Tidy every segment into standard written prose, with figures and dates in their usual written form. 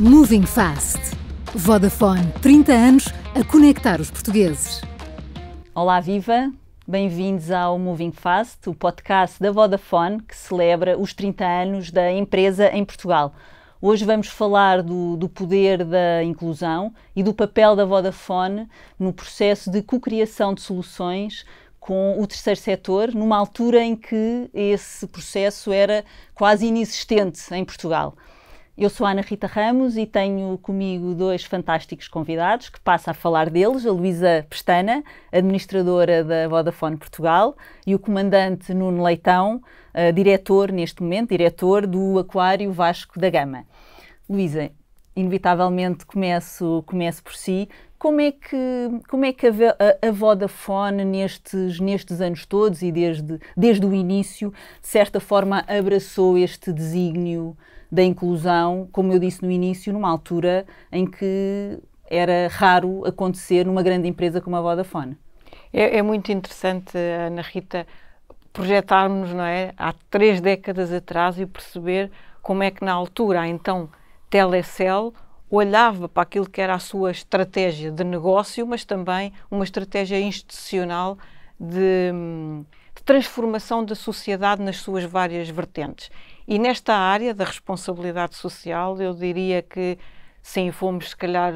Moving Fast. Vodafone, 30 anos a conectar os portugueses. Olá, viva! Bem-vindos ao Moving Fast, o podcast da Vodafone que celebra os 30 anos da empresa em Portugal. Hoje vamos falar do poder da inclusão e do papel da Vodafone no processo de cocriação de soluções com o terceiro setor, numa altura em que esse processo era quase inexistente em Portugal. Eu sou a Ana Rita Ramos e tenho comigo dois fantásticos convidados, que passo a falar deles, a Luísa Pestana, administradora da Vodafone Portugal, e o comandante Nuno Leitão, diretor do Aquário Vasco da Gama. Luísa, inevitavelmente começo por si. Como é que a Vodafone nestes anos todos e desde o início, de certa forma, abraçou este desígnio da inclusão, como eu disse no início, numa altura em que era raro acontecer numa grande empresa como a Vodafone? É muito interessante, Ana Rita, projetarmos, não é, há 3 décadas atrás e perceber como é que na altura, então, Telecel olhava para aquilo que era a sua estratégia de negócio, mas também uma estratégia institucional de transformação da sociedade nas suas várias vertentes. E nesta área da responsabilidade social, eu diria que sim, fomos se calhar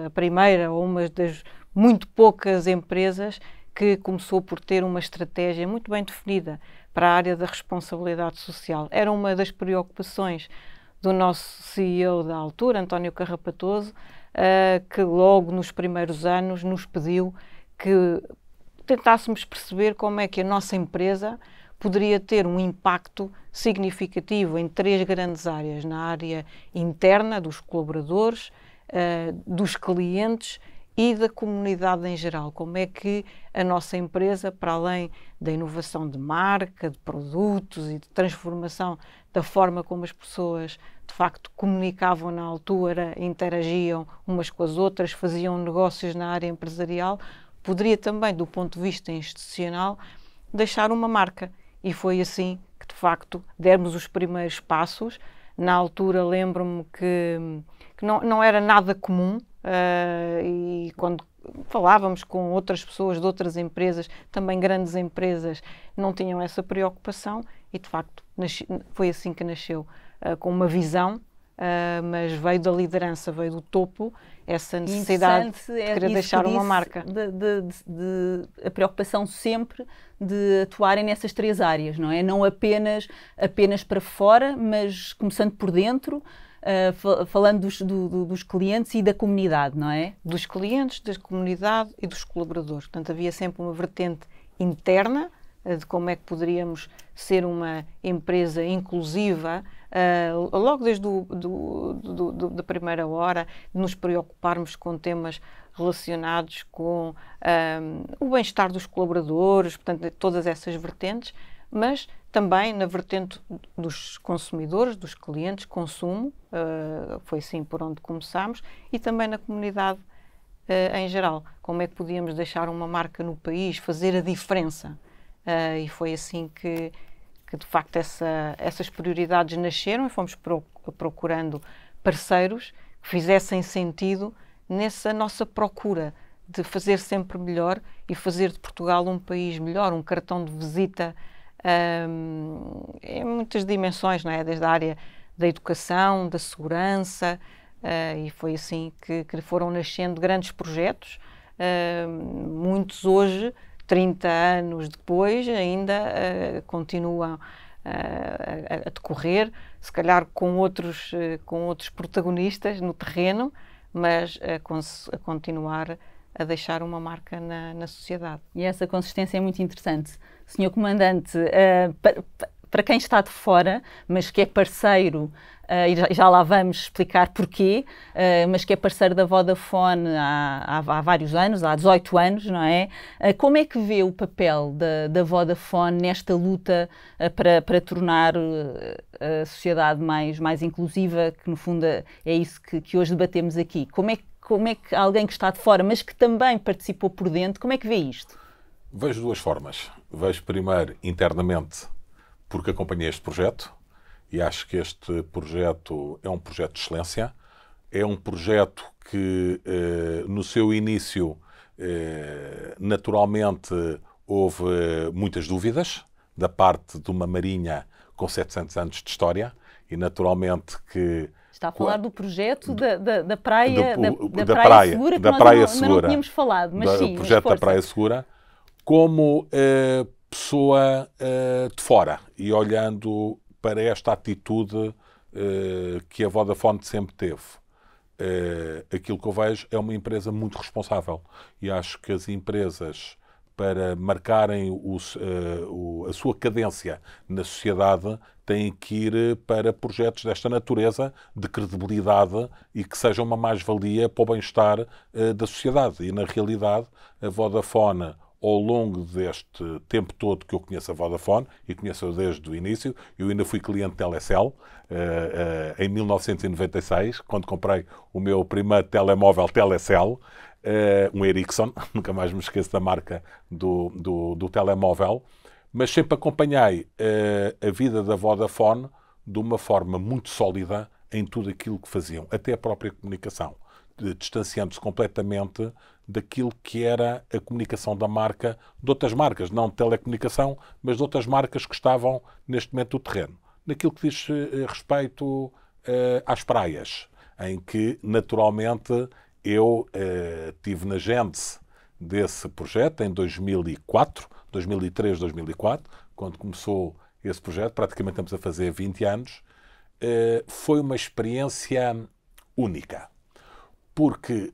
a primeira ou uma das muito poucas empresas que começou por ter uma estratégia muito bem definida para a área da responsabilidade social. Era uma das preocupações do nosso CEO da altura, António Carrapatoso, que logo nos primeiros anos nos pediu que tentássemos perceber como é que a nossa empresa poderia ter um impacto significativo em 3 grandes áreas, na área interna dos colaboradores, dos clientes e da comunidade em geral. Como é que a nossa empresa, para além da inovação de marca, de produtos e de transformação da forma como as pessoas de facto comunicavam na altura, interagiam umas com as outras, faziam negócios na área empresarial, poderia também, do ponto de vista institucional, deixar uma marca. E foi assim que, de facto, demos os primeiros passos. Na altura, lembro-me que não era nada comum, e quando falávamos com outras pessoas de outras empresas, também grandes empresas, não tinham essa preocupação e, de facto, foi assim que nasceu, com uma visão, mas veio da liderança, veio do topo, essa necessidade de querer deixar uma marca. A preocupação sempre de atuarem nessas 3 áreas, não é? Não apenas para fora, mas começando por dentro, falando dos clientes e da comunidade, não é? Dos clientes, da comunidade e dos colaboradores. Portanto, havia sempre uma vertente interna de como é que poderíamos ser uma empresa inclusiva, logo desde da primeira hora, de nos preocuparmos com temas relacionados com o bem-estar dos colaboradores, portanto, todas essas vertentes, mas também na vertente dos consumidores, dos clientes, consumo, foi assim por onde começámos, e também na comunidade em geral. Como é que podíamos deixar uma marca no país, fazer a diferença? E foi assim que de facto essas prioridades nasceram e fomos procurando parceiros que fizessem sentido nessa nossa procura de fazer sempre melhor e fazer de Portugal um país melhor, um cartão de visita em muitas dimensões, não é? Desde a área da educação, da segurança, e foi assim que foram nascendo grandes projetos, muitos hoje, 30 anos depois, ainda continuam a decorrer, se calhar com outros protagonistas no terreno, mas a continuar a deixar uma marca na sociedade. E essa consistência é muito interessante. Senhor Comandante, para quem está de fora, mas que é parceiro, e já lá vamos explicar porquê, mas que é parceiro da Vodafone há vários anos, há 18 anos, não é? Como é que vê o papel da Vodafone nesta luta para tornar a sociedade mais inclusiva, que no fundo é isso que hoje debatemos aqui? Como é que alguém que está de fora, mas que também participou por dentro, como é que vê isto? Vejo 2 formas. Vejo primeiro internamente, porque acompanhei este projeto e acho que este projeto é um projeto de excelência. É um projeto que, no seu início, naturalmente, houve muitas dúvidas da parte de uma marinha com 700 anos de história e, naturalmente, que... Está a falar do projeto da praia, da praia segura, que da nós praia ainda não tínhamos falado, mas sim, o projeto da Praia Segura, como pessoa de fora e olhando para esta atitude que a Vodafone sempre teve. Aquilo que eu vejo é uma empresa muito responsável e acho que as empresas, para marcarem a sua cadência na sociedade, têm que ir para projetos desta natureza, de credibilidade e que sejam uma mais-valia para o bem-estar da sociedade. E, na realidade, a Vodafone, ao longo deste tempo todo que eu conheço a Vodafone, e conheço-a desde o início, eu ainda fui cliente Telecel, em 1996, quando comprei o meu primeiro telemóvel Telecel, um Ericsson, nunca mais me esqueço da marca do telemóvel, mas sempre acompanhei a vida da Vodafone de uma forma muito sólida em tudo aquilo que faziam, até a própria comunicação, distanciando-se completamente daquilo que era a comunicação da marca, de outras marcas, não de telecomunicação, mas de outras marcas que estavam neste momento no terreno. Naquilo que diz respeito às praias, em que, naturalmente, eu tive na gênese desse projeto em 2004, 2003, 2004, quando começou esse projeto, praticamente estamos a fazer 20 anos, foi uma experiência única, porque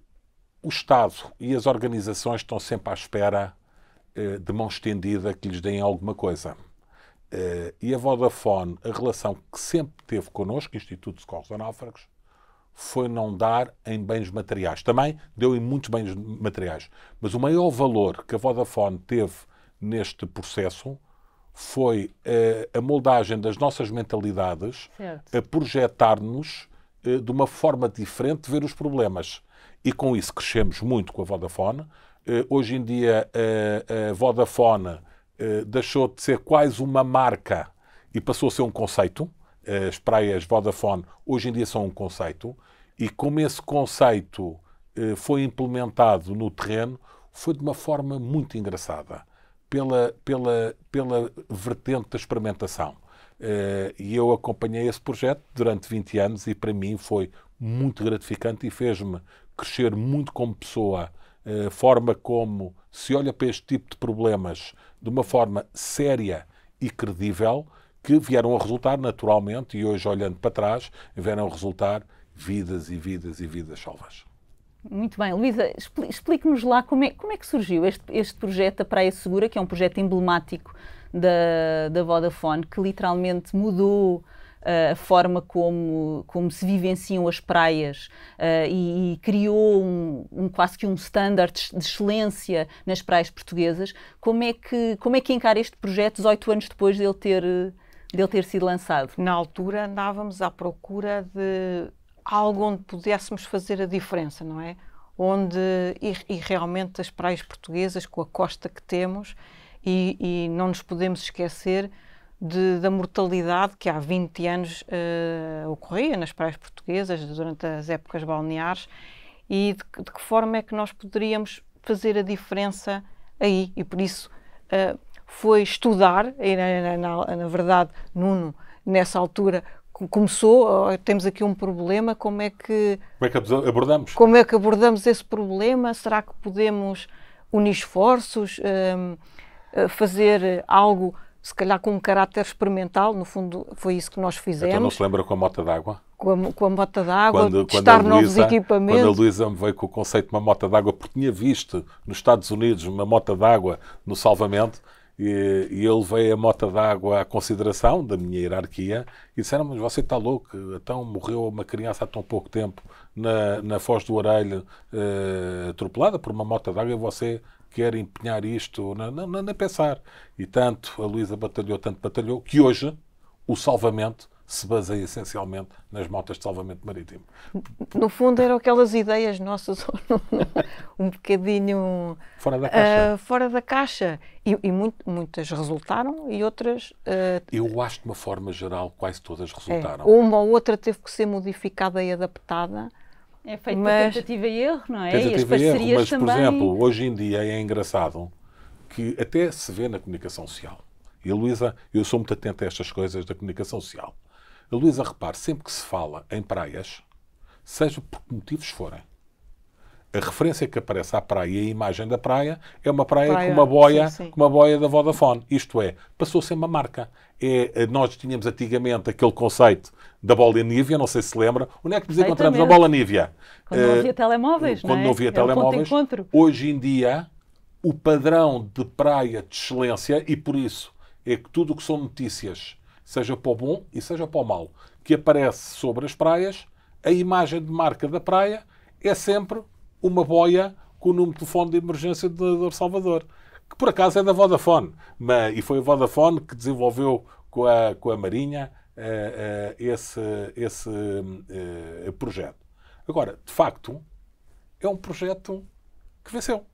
o Estado e as organizações estão sempre à espera de mão estendida que lhes deem alguma coisa. E a Vodafone, a relação que sempre teve connosco, Instituto de Socorros a Náufragos, foi não dar em bens materiais. Também deu em muitos bens materiais. Mas o maior valor que a Vodafone teve neste processo foi a moldagem das nossas mentalidades, certo, a projetar-nos de uma forma diferente de ver os problemas. E com isso crescemos muito com a Vodafone. Hoje em dia a Vodafone deixou de ser quase uma marca e passou a ser um conceito. As praias Vodafone hoje em dia são um conceito. E como esse conceito foi implementado no terreno, foi de uma forma muito engraçada, pela vertente da experimentação. E eu acompanhei esse projeto durante 20 anos e para mim foi muito gratificante e fez-me crescer muito como pessoa, a forma como se olha para este tipo de problemas de uma forma séria e credível, que vieram a resultar naturalmente, e hoje olhando para trás, vieram a resultar vidas e vidas e vidas salvas. Muito bem. Luísa, explique-nos lá como é que surgiu este projeto da Praia Segura, que é um projeto emblemático da Vodafone, que literalmente mudou a forma como se vivenciam as praias e criou quase que um standard de excelência nas praias portuguesas. Como é que encara este projeto 18 anos depois dele ter sido lançado? Na altura andávamos à procura de algo onde pudéssemos fazer a diferença, não é? E realmente as praias portuguesas, com a costa que temos, e não nos podemos esquecer da mortalidade que há 20 anos ocorria nas praias portuguesas, durante as épocas balneares, e de que forma é que nós poderíamos fazer a diferença aí. E por isso foi estudar, e na verdade, Nuno, nessa altura, começou, temos aqui um problema, como é que abordamos? Como é que abordamos esse problema? Será que podemos unir esforços, fazer algo, se calhar com um caráter experimental? No fundo, foi isso que nós fizemos. Então não se lembra com a mota d'água? Com a mota d'água, testar novos equipamentos. Quando a Luísa me veio com o conceito de uma mota d'água, porque tinha visto nos Estados Unidos uma mota d'água no salvamento, e eu levei a mota d'água à consideração da minha hierarquia e disseram: mas você está louco, então morreu uma criança há tão pouco tempo na Foz do Orelho, atropelada por uma mota d'água, e você quer empenhar isto? Não, nem pensar. E tanto a Luísa batalhou, que hoje o salvamento se baseia essencialmente nas motas de salvamento marítimo. No fundo eram aquelas ideias nossas um bocadinho fora da caixa. E muitas resultaram e outras... Eu acho que de uma forma geral quase todas resultaram. Uma ou outra teve que ser modificada e adaptada, É feito por tentativa e erro, não é? E as Tentativa e erro, parcerias mas, por também. exemplo, hoje em dia é engraçado que até se vê na comunicação social. E a Luísa, eu sou muito atento a estas coisas da comunicação social. A Luísa, repare, sempre que se fala em praias, seja por que motivos forem, a referência que aparece à praia e a imagem da praia é uma praia com uma boia, sim, sim. com uma boia da Vodafone. Isto é, passou a ser uma marca. Nós tínhamos antigamente aquele conceito da bola Nívea, não sei se lembra. Onde é que nos encontramos a bola Nívea? Quando não havia telemóveis, Quando não havia telemóveis. Hoje em dia, o padrão de praia de excelência, e por isso é que tudo o que são notícias, seja para o bom e seja para o mau, que aparece sobre as praias, a imagem de marca da praia é sempre uma boia com o número de telefone de emergência de Salvador, que por acaso é da Vodafone, e foi a Vodafone que desenvolveu com a Marinha esse projeto. Agora, de facto, é um projeto que venceu.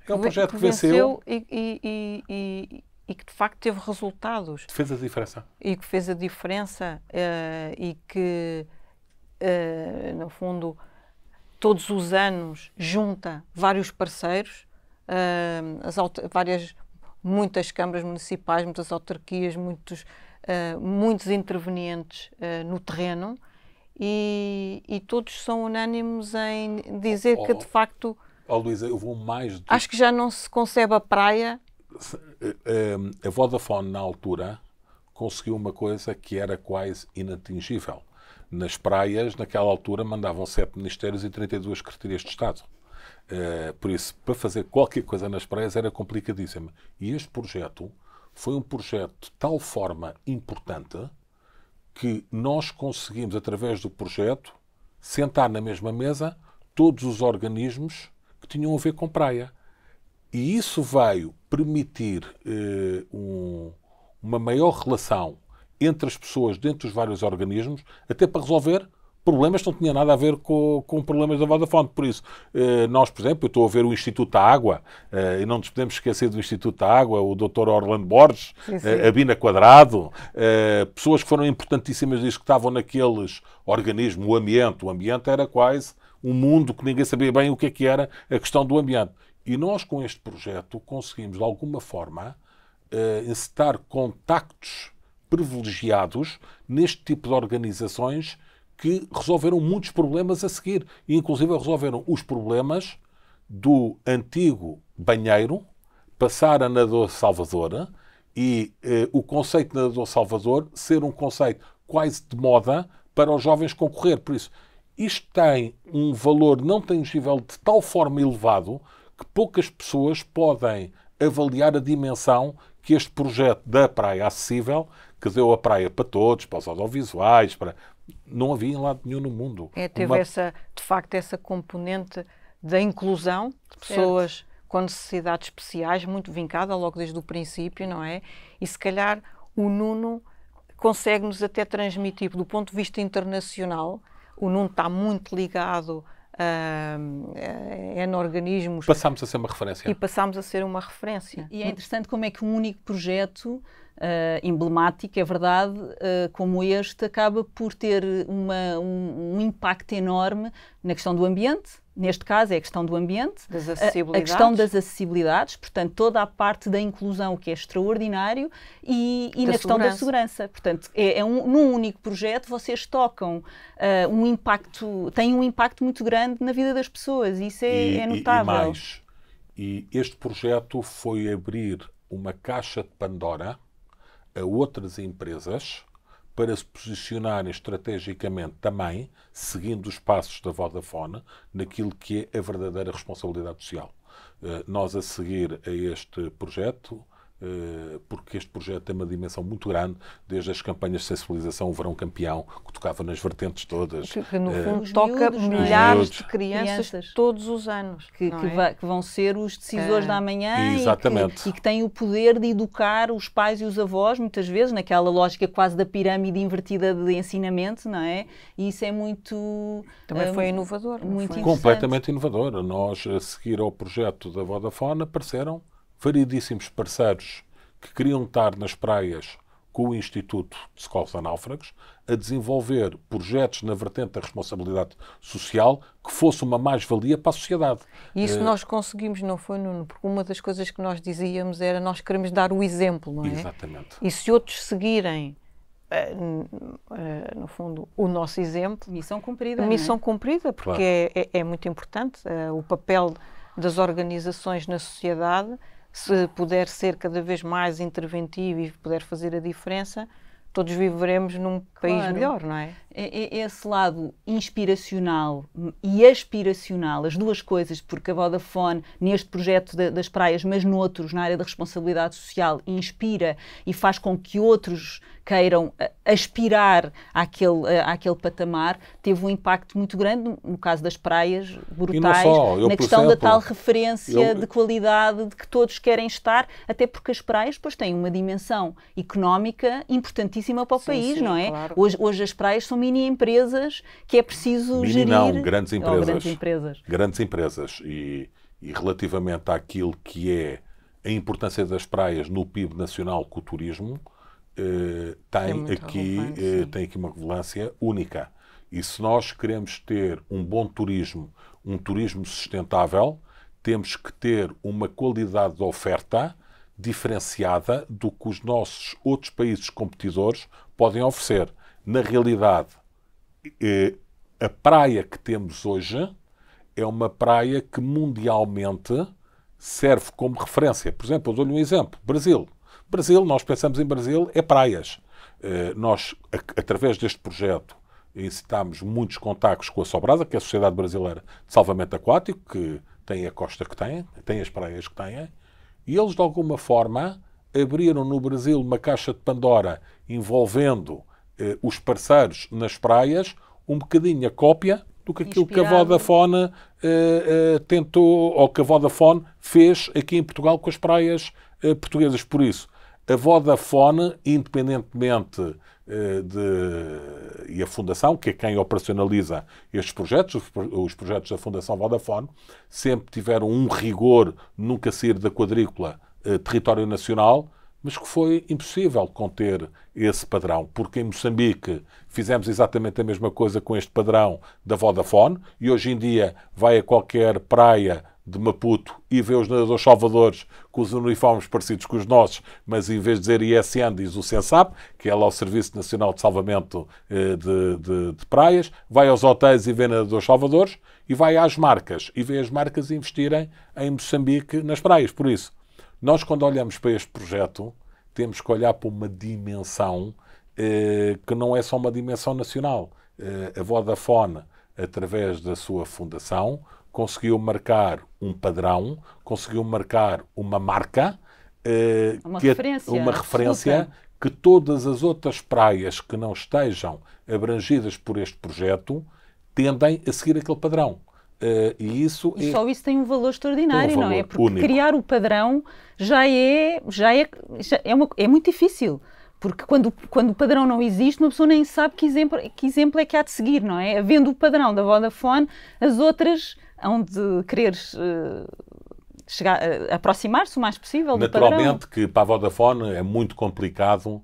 É um projeto que venceu e que de facto teve resultados. Fez a diferença. E que fez a diferença e que, no fundo, todos os anos junta vários parceiros, muitas câmaras municipais, muitas autarquias, muitos intervenientes no terreno e todos são unânimes em dizer que de facto... Luísa, eu vou mais... Acho que já não se concebe a praia. A Vodafone, na altura, conseguiu uma coisa que era quase inatingível. Nas praias, naquela altura, mandavam 7 ministérios e 32 secretarias de Estado. Por isso, para fazer qualquer coisa nas praias era complicadíssimo. E este projeto foi um projeto de tal forma importante que nós conseguimos, através do projeto, sentar na mesma mesa todos os organismos que tinham a ver com praia. E isso veio permitir uma maior relação entre as pessoas dentro dos vários organismos, até para resolver problemas que não tinham nada a ver com problemas da Vodafone. Por isso, nós, por exemplo, eu estou a ver o Instituto da Água, e não nos podemos esquecer do Instituto da Água, o Dr. Orlando Borges, a Bina Quadrado, pessoas que foram importantíssimas disso, que estavam naqueles organismos, o ambiente era quase um mundo que ninguém sabia bem o que era a questão do ambiente. E nós, com este projeto, conseguimos, de alguma forma, encetar contactos privilegiados neste tipo de organizações que resolveram muitos problemas a seguir. E, inclusive, resolveram os problemas do antigo banheiro, passar a Nadador Salvador, e o conceito de Nadador Salvador ser um conceito quase de moda para os jovens concorrer. Por isso, isto tem um valor não tangível de tal forma elevado que poucas pessoas podem avaliar a dimensão que este projeto da Praia Acessível, que deu a praia para todos, para os audiovisuais, não havia em lado nenhum no mundo. Teve de facto essa componente da inclusão de pessoas com necessidades especiais, muito vincada logo desde o princípio, não é? E se calhar o Nuno consegue-nos até transmitir, do ponto de vista internacional, o Nuno está muito ligado a organismos. Passámos a ser uma referência. E passámos a ser uma referência. E é interessante como é que um único projeto emblemático, é verdade, como este, acaba por ter um impacto enorme na questão do ambiente. Neste caso é a questão do ambiente, das acessibilidades. A questão das acessibilidades, portanto, toda a parte da inclusão, que é extraordinário, e na questão da segurança. Portanto, num único projeto vocês tocam têm um impacto muito grande na vida das pessoas, e isso é notável. E este projeto foi abrir uma caixa de Pandora a outras empresas para se posicionarem estrategicamente também, seguindo os passos da Vodafone, naquilo que é a verdadeira responsabilidade social. Nós, a seguir a este projeto, porque este projeto tem uma dimensão muito grande, desde as campanhas de sensibilização, o Verão Campeão, que tocava nas vertentes todas. Que no fundo toca milhares de crianças todos os anos. Que vão ser os decisores da amanhã. Exatamente. E que têm o poder de educar os pais e os avós, muitas vezes, naquela lógica quase da pirâmide invertida de ensinamento, não é? E isso é muito... Também foi inovador. Muito completamente inovador. Nós, a seguir ao projeto da Vodafone, apareceram variedíssimos parceiros que queriam estar nas praias com o Instituto de Socorros a Náufragos, a desenvolver projetos na vertente da responsabilidade social que fosse uma mais-valia para a sociedade. E isso nós conseguimos, não foi, Nuno? Porque uma das coisas que nós dizíamos era nós queremos dar o exemplo, não é? Exatamente. E se outros seguirem, no fundo, o nosso exemplo... Missão cumprida, Missão cumprida, porque claro. é muito importante o papel das organizações na sociedade. Se puder ser cada vez mais interventivo e puder fazer a diferença, todos viveremos num país melhor, não é? Esse lado inspiracional e aspiracional, as duas coisas, porque a Vodafone, neste projeto das praias, mas noutros, na área da responsabilidade social, inspira e faz com que outros queiram aspirar àquele patamar, teve um impacto muito grande, no caso das praias brutais, na questão da tal referência de qualidade de que todos querem estar, até porque as praias depois têm uma dimensão económica importantíssima para o país, não é? Claro. Hoje as praias são mini-empresas que é preciso gerir. Não, grandes empresas. Grandes empresas. Grandes empresas. E relativamente àquilo que é a importância das praias no PIB nacional com o turismo, tem aqui uma relevância única. E se nós queremos ter um bom turismo, um turismo sustentável, temos que ter uma qualidade de oferta diferenciada do que os nossos outros países competidores podem oferecer. Na realidade, a praia que temos hoje é uma praia que mundialmente serve como referência. Por exemplo, eu dou-lhe um exemplo. Brasil, nós pensamos em Brasil, é praias. Nós, através deste projeto, incitámos muitos contactos com a Sobrasa, que é a Sociedade Brasileira de Salvamento Aquático, que tem a costa que tem as praias que têm, e eles, de alguma forma, abriram no Brasil uma caixa de Pandora envolvendo os parceiros nas praias, um bocadinho a cópia do que aquilo que a Vodafone tentou, ou que a Vodafone fez aqui em Portugal com as praias portuguesas. Por isso, a Vodafone, independentemente e a Fundação, que é quem operacionaliza estes projetos, os projetos da Fundação Vodafone, sempre tiveram um rigor, nunca sair da quadrícula território nacional, mas que foi impossível conter esse padrão, porque em Moçambique fizemos exatamente a mesma coisa com este padrão da Vodafone, e hoje em dia vai a qualquer praia de Maputo e vê os nadadores salvadores com os uniformes parecidos com os nossos, mas em vez de dizer ISN diz o SENSAP, que é lá o Serviço Nacional de Salvamento de Praias, vai aos hotéis e vê nadadores salvadores, e vai às marcas e vê as marcas investirem em Moçambique nas praias. Por isso, nós, quando olhamos para este projeto, temos que olhar para uma dimensão que não é só uma dimensão nacional. A Vodafone, através da sua fundação, conseguiu marcar um padrão, conseguiu marcar uma marca, uma referência que todas as outras praias que não estejam abrangidas por este projeto tendem a seguir aquele padrão. E só isso tem um valor extraordinário, não é? Porque único. Criar o padrão é muito difícil. Porque quando o padrão não existe, uma pessoa nem sabe que exemplo é que há de seguir, não é? Havendo o padrão da Vodafone, as outras hão de querer aproximar-se o mais possível do padrão. Naturalmente que para a Vodafone é muito complicado,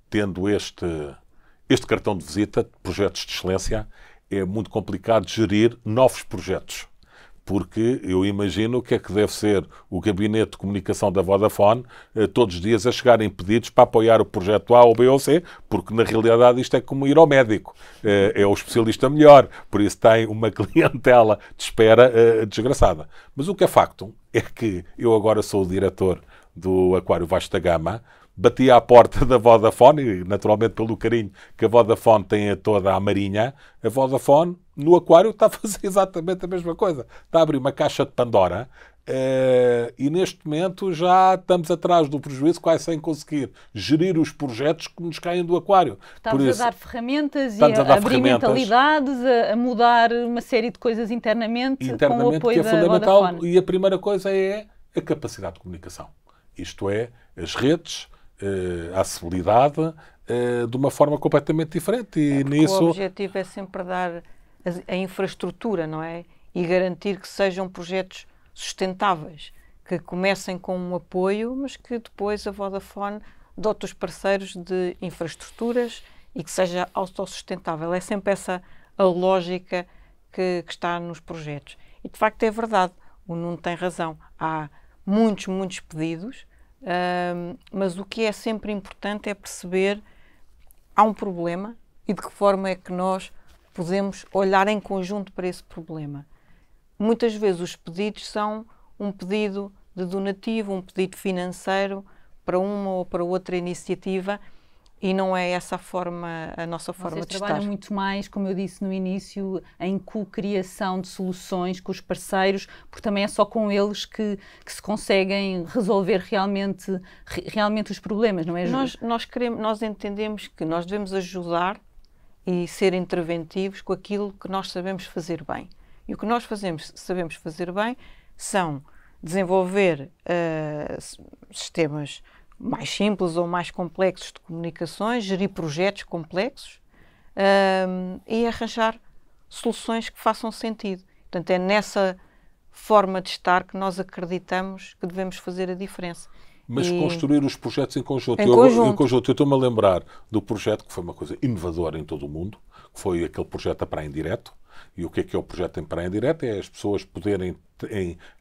tendo este cartão de visita de projetos de excelência, é muito complicado gerir novos projetos. Porque eu imagino o que é que deve ser o gabinete de comunicação da Vodafone todos os dias a chegarem pedidos para apoiar o projeto A ou B ou C, porque na realidade isto é como ir ao médico. É o especialista melhor, por isso tem uma clientela de espera desgraçada. Mas o que é facto é que eu agora sou o diretor do Aquário Vasta Gama, bati à porta da Vodafone, e naturalmente pelo carinho que a Vodafone tem a toda a marinha, a Vodafone no aquário está a fazer exatamente a mesma coisa. Está a abrir uma caixa de Pandora e neste momento já estamos atrás do prejuízo, quase sem conseguir gerir os projetos que nos caem do aquário. Estamos a dar ferramentas e a abrir mentalidades, a mudar uma série de coisas internamente com o apoio da Vodafone. E a primeira coisa é a capacidade de comunicação. Isto é, as redes, a acessibilidade, de uma forma completamente diferente. E nisso... O objetivo é sempre dar a infraestrutura, não é? E garantir que sejam projetos sustentáveis, que comecem com um apoio, mas que depois a Vodafone de outros parceiros de infraestruturas e que seja autossustentável. É sempre essa a lógica que está nos projetos. E de facto é verdade, o Nuno tem razão. Há muitos pedidos, mas o que é sempre importante é perceber há um problema e de que forma é que nós podemos olhar em conjunto para esse problema. Muitas vezes os pedidos são um pedido de donativo, um pedido financeiro para uma ou para outra iniciativa e não é essa a nossa forma de estar. Vocês trabalham muito mais, como eu disse no início, em co-criação de soluções com os parceiros, porque também é só com eles que se conseguem resolver realmente os problemas, não é? Nós entendemos que nós devemos ajudar e ser interventivos com aquilo que nós sabemos fazer bem. E o que nós sabemos fazer bem são desenvolver sistemas mais simples ou mais complexos de comunicações, gerir projetos complexos e arranjar soluções que façam sentido. Portanto, é nessa forma de estar que nós acreditamos que devemos fazer a diferença. Mas construir os projetos em conjunto. Em conjunto. Eu estou-me a lembrar do projeto que foi uma coisa inovadora em todo o mundo, que foi aquele projeto da Praia em Direto. E o que é o projeto em Praia em Direto? É as pessoas poderem,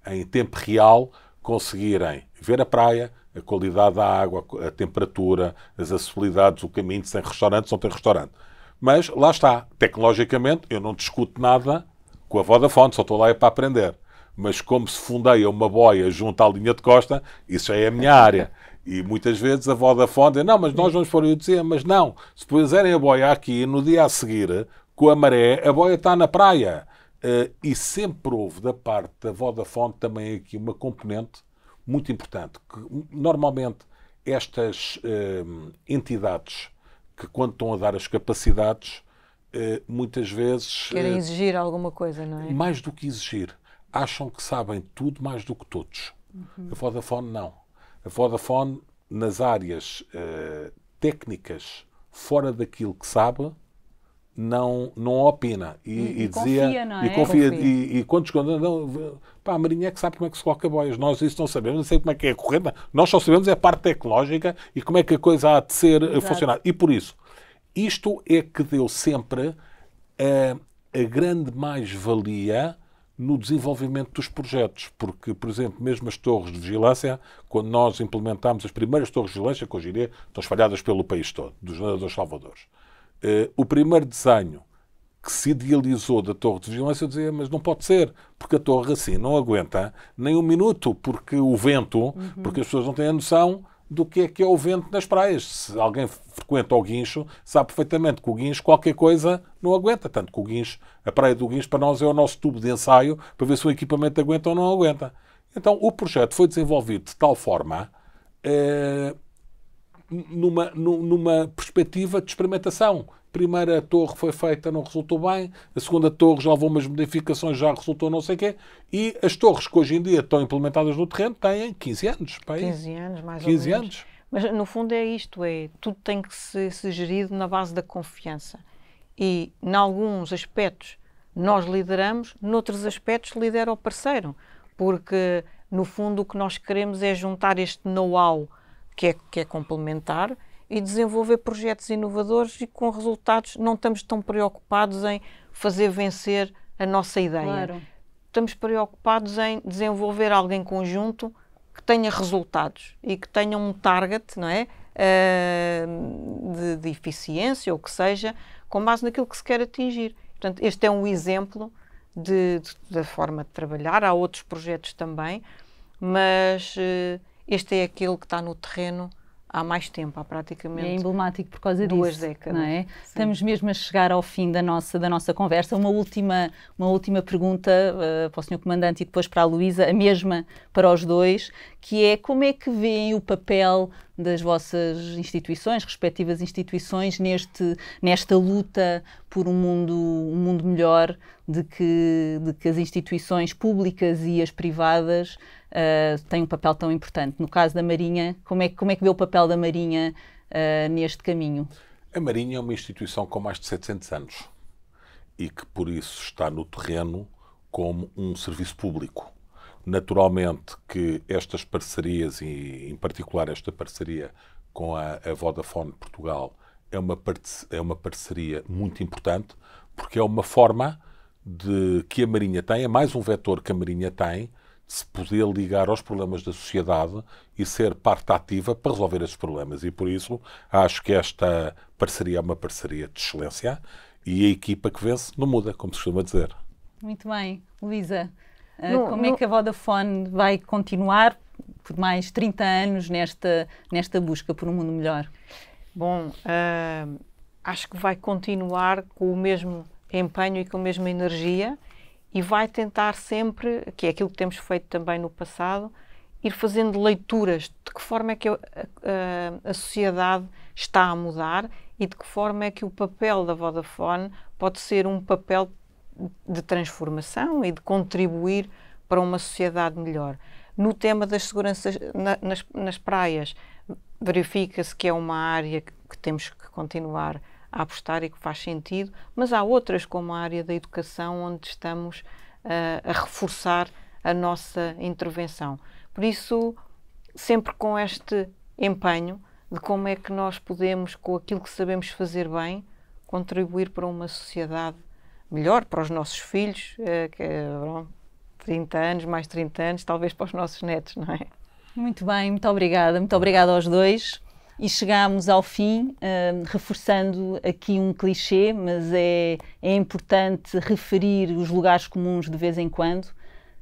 em tempo real, conseguirem ver a praia, a qualidade da água, a temperatura, as acessibilidades, o caminho, se tem restaurante, se não tem restaurante. Mas, lá está, tecnologicamente, eu não discuto nada com a Vodafone, só estou lá para aprender. Mas como se fundeia uma boia junto à linha de costa, isso já é a minha área. E muitas vezes a Vodafone diz, não, mas nós vamos pôr, eu dizia, mas não, se puserem a boia aqui, no dia a seguir, com a maré, a boia está na praia. E sempre houve da parte da Vodafone também aqui uma componente muito importante, que normalmente estas entidades que quando estão a dar as capacidades, muitas vezes... Querem exigir alguma coisa, não é? Mais do que exigir. Acham que sabem tudo mais do que todos. A Vodafone não. A Vodafone, nas áreas técnicas, fora daquilo que sabe, não opina. E dizia, confia, não é? E confia. E quando chegou, a Marinha é que sabe como é que se coloca boias. Nós isso não sabemos, não sei como é que é a corrente. Nós só sabemos é a parte tecnológica e como é que a coisa há de ser funcionar. E por isso, isto é que deu sempre a grande mais-valia no desenvolvimento dos projetos. Porque, por exemplo, mesmo as torres de vigilância, quando nós implementámos as primeiras torres de vigilância, que hoje em dia estão espalhadas pelo país todo, dos nadadores salvadores, o primeiro desenho que se idealizou da torre de vigilância, eu dizia, mas não pode ser, porque a torre assim não aguenta nem um minuto, porque o vento, porque as pessoas não têm a noção do que é o vento nas praias. Se alguém frequenta o Guincho, sabe perfeitamente que o Guincho qualquer coisa não aguenta. Tanto que o Guincho, a praia do Guincho para nós é o nosso tubo de ensaio para ver se o equipamento aguenta ou não aguenta. Então o projeto foi desenvolvido de tal forma numa perspectiva de experimentação. A primeira torre foi feita, não resultou bem. A segunda torre já levou umas modificações, já resultou não sei o quê. E as torres que hoje em dia estão implementadas no terreno têm 15 anos. 15 anos, mais 15 ou menos. anos. Mas no fundo é isto, tudo tem que ser gerido na base da confiança. E, em alguns aspectos, nós lideramos, noutros aspectos lidera o parceiro. Porque, no fundo, o que nós queremos é juntar este know-how que é complementar e desenvolver projetos inovadores e com resultados. Não estamos tão preocupados em fazer vencer a nossa ideia. Claro. Estamos preocupados em desenvolver algo em conjunto que tenha resultados e que tenha um target, não é? De eficiência ou que seja, com base naquilo que se quer atingir. Portanto, este é um exemplo da forma de trabalhar. Há outros projetos também, mas este é aquele que está no terreno há mais tempo, há praticamente é emblemático por causa disso, 2 décadas. não é? Estamos mesmo a chegar ao fim da nossa conversa. Uma última pergunta para o Sr. Comandante e depois para a Luísa, a mesma para os dois, que é como é que veem o papel das vossas instituições, respectivas instituições, nesta luta por um mundo melhor, de que as instituições públicas e as privadas têm um papel tão importante. No caso da Marinha, como é que vê o papel da Marinha neste caminho? A Marinha é uma instituição com mais de 700 anos e que, por isso, está no terreno como um serviço público. Naturalmente que estas parcerias, e em particular esta parceria com a Vodafone Portugal é uma parceria muito importante, porque é uma forma que a Marinha tem, é mais um vetor que a Marinha tem, de se poder ligar aos problemas da sociedade e ser parte ativa para resolver esses problemas. E por isso acho que esta parceria é uma parceria de excelência e a equipa que vence não muda, como se costuma dizer. Muito bem. Luísa, como é que a Vodafone vai continuar por mais 30 anos nesta busca por um mundo melhor? Bom, acho que vai continuar com o mesmo empenho e com a mesma energia e vai tentar sempre, que é aquilo que temos feito também no passado, ir fazendo leituras de que forma é que a sociedade está a mudar e de que forma é que o papel da Vodafone pode ser um papel de transformação e de contribuir para uma sociedade melhor. No tema das seguranças nas praias, verifica-se que é uma área que temos que continuar a apostar e que faz sentido, mas há outras, como a área da educação, onde estamos a reforçar a nossa intervenção. Por isso, sempre com este empenho de como é que nós podemos, com aquilo que sabemos fazer bem, contribuir para uma sociedade melhor, para os nossos filhos, que 30 anos, mais 30 anos, talvez para os nossos netos, não é? Muito bem, muito obrigada aos dois. E chegámos ao fim, reforçando aqui um clichê, mas é importante referir os lugares comuns de vez em quando.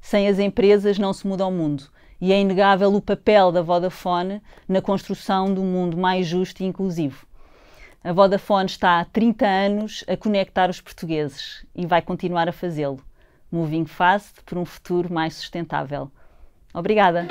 Sem as empresas não se muda o mundo. E é inegável o papel da Vodafone na construção de um mundo mais justo e inclusivo. A Vodafone está há 30 anos a conectar os portugueses e vai continuar a fazê-lo. Moving fast por um futuro mais sustentável. Obrigada!